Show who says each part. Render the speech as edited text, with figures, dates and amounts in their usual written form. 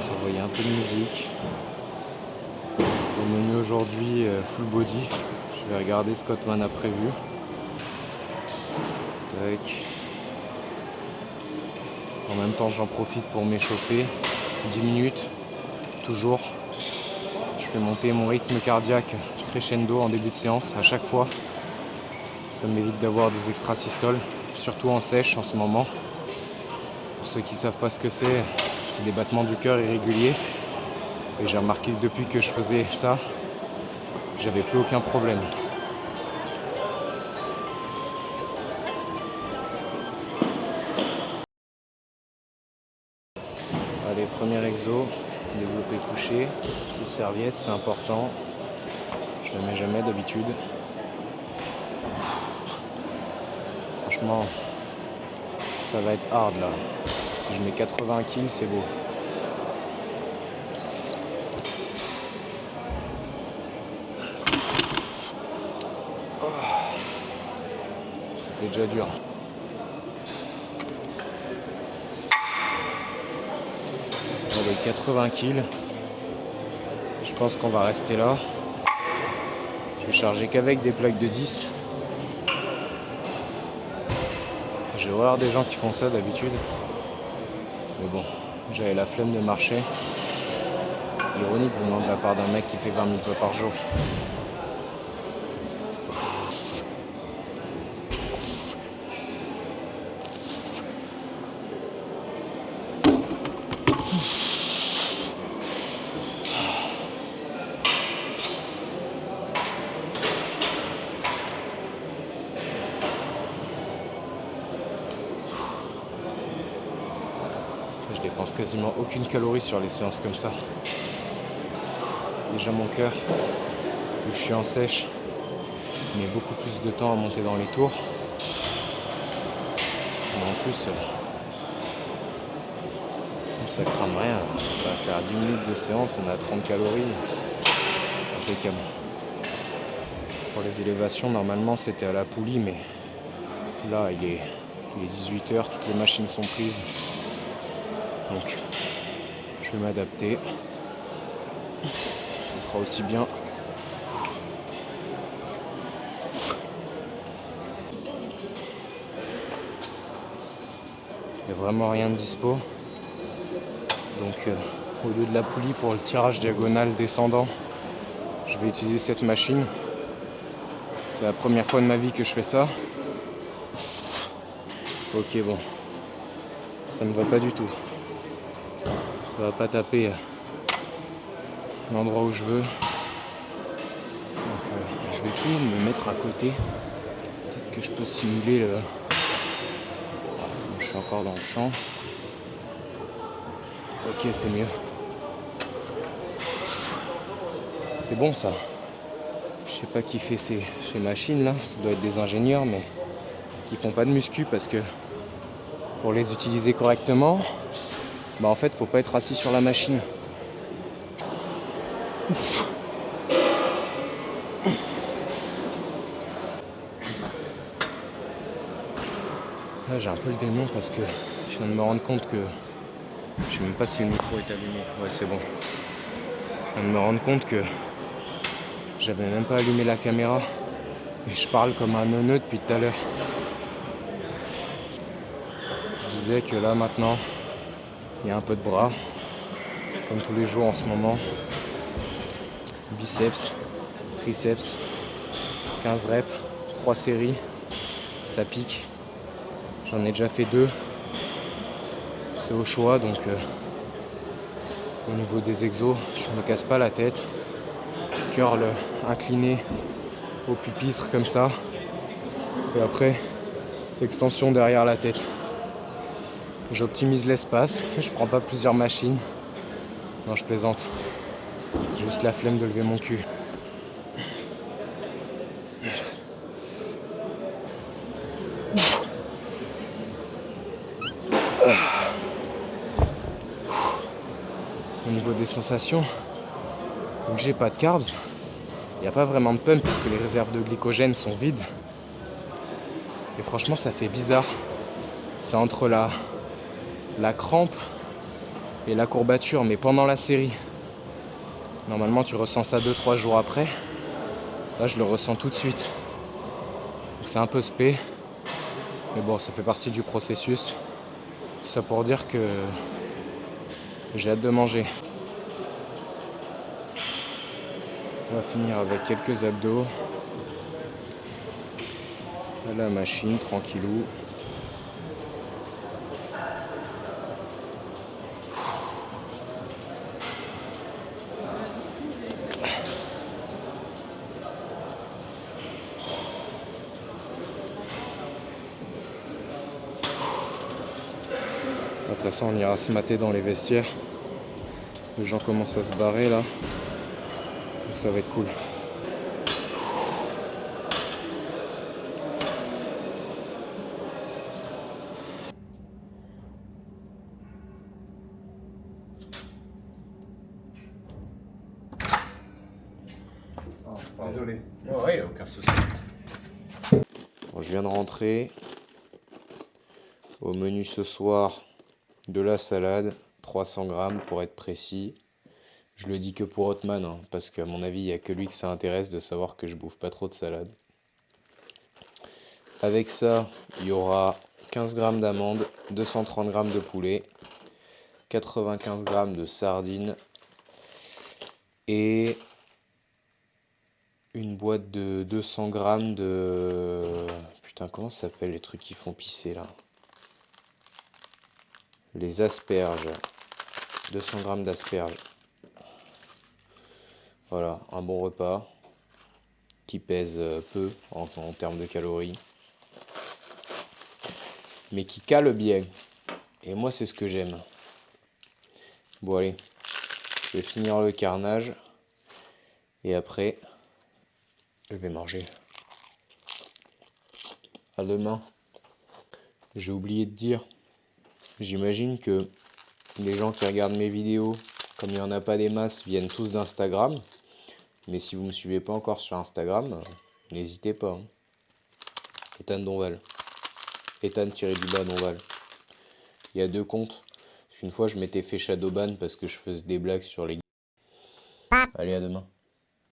Speaker 1: s'envoyer un peu de musique. Au menu aujourd'hui, full body. Je vais regarder ce qu'Ottman a prévu. Tac. En même temps, j'en profite pour m'échauffer. 10 minutes, toujours. Je fais monter mon rythme cardiaque crescendo en début de séance à chaque fois. Ça m'évite d'avoir des extrasystoles, surtout en sèche en ce moment. Pour ceux qui ne savent pas ce que c'est des battements du cœur irréguliers. Et j'ai remarqué que depuis que je faisais ça, j'avais plus aucun problème. Allez, premier exo, développé couché, petite serviette, c'est important. Je ne la mets jamais d'habitude. Franchement, ça va être hard là. Si je mets 80 kills, c'est beau. C'était déjà dur. Allez, 80 kills. Je pense qu'on va rester là. Je vais charger qu'avec des plaques de 10. J'ai horreur des gens qui font ça d'habitude. Mais bon, j'avais la flemme de marcher. Ironique venant de la part d'un mec qui fait 20 000 pas par jour. Je dépense quasiment aucune calorie sur les séances comme ça. Déjà mon cœur, où je suis en sèche, met beaucoup plus de temps à monter dans les tours. Mais en plus, ça crame rien. Ça va faire 10 minutes de séance, on a 30 calories. Impeccable. Pour les élévations, normalement c'était à la poulie, mais là il est 18 h, toutes les machines sont prises. Donc je vais m'adapter. Ce sera aussi bien. Il n'y a vraiment rien de dispo. Donc au lieu de la poulie pour le tirage diagonal descendant, je vais utiliser cette machine. C'est la première fois de ma vie que je fais ça. Ok, bon. Ça ne va pas du tout. Ça va pas taper l'endroit où je veux. Donc, je vais essayer de me mettre à côté. Peut-être que je peux simuler le... Ah, c'est bon, je suis encore dans le champ. Ok, c'est mieux. C'est bon ça. Je sais pas qui fait ces machines là. Ça doit être des ingénieurs, mais qui font pas de muscu parce que pour les utiliser correctement, bah en fait faut pas être assis sur la machine. Là j'ai un peu le démon parce que je viens de me rendre compte que je sais même pas si le micro est allumé. Ouais, c'est bon. Je viens de me rendre compte que j'avais même pas allumé la caméra et je parle comme un neuneu depuis tout à l'heure. Je disais que là maintenant il y a un peu de bras comme tous les jours en ce moment. Biceps, triceps, 15 reps, 3 séries, ça pique. J'en ai déjà fait 2. C'est au choix, donc au niveau des exos, je me casse pas la tête. Curl incliné au pupitre comme ça. Et après, extension derrière la tête. J'optimise l'espace, je prends pas plusieurs machines. Non, je plaisante. J'ai juste la flemme de lever mon cul. Au niveau des sensations, vu que j'ai pas de carbs, il n'y a pas vraiment de pump puisque les réserves de glycogène sont vides. Et franchement, ça fait bizarre. C'est entre la crampe et la courbature, mais pendant la série. Normalement, tu ressens ça 2-3 jours après. Là, je le ressens tout de suite. C'est un peu spé, mais bon, ça fait partie du processus. Tout ça pour dire que j'ai hâte de manger. On va finir avec quelques abdos. À la machine, tranquillou. Après ça, on ira se mater dans les vestiaires. Les gens commencent à se barrer là. Donc ça va être cool.
Speaker 2: Désolé.
Speaker 1: Ouais, aucun souci. Bon, je viens de rentrer. Au menu ce soir, de la salade, 300 grammes pour être précis. Je le dis que pour Hotman, hein, parce qu'à mon avis, il n'y a que lui que ça intéresse de savoir que je bouffe pas trop de salade. Avec ça, il y aura 15 grammes d'amandes, 230 grammes de poulet, 95 grammes de sardines et une boîte de 200 grammes de... Putain, comment ça s'appelle les trucs qui font pisser là? Les asperges. 200 grammes d'asperges. Voilà, un bon repas qui pèse peu en termes de calories, mais qui cale bien. Et moi, c'est ce que j'aime. Bon, allez, je vais finir le carnage et après, je vais manger. À demain. J'ai oublié de dire, j'imagine que les gens qui regardent mes vidéos, comme il n'y en a pas des masses, viennent tous d'Instagram. Mais si vous ne me suivez pas encore sur Instagram, n'hésitez pas. Hein. Ethan Donval. Ethan-Donval. Il y a 2 comptes. Une fois, je m'étais fait shadowban parce que je faisais des blagues sur les... Allez, à demain.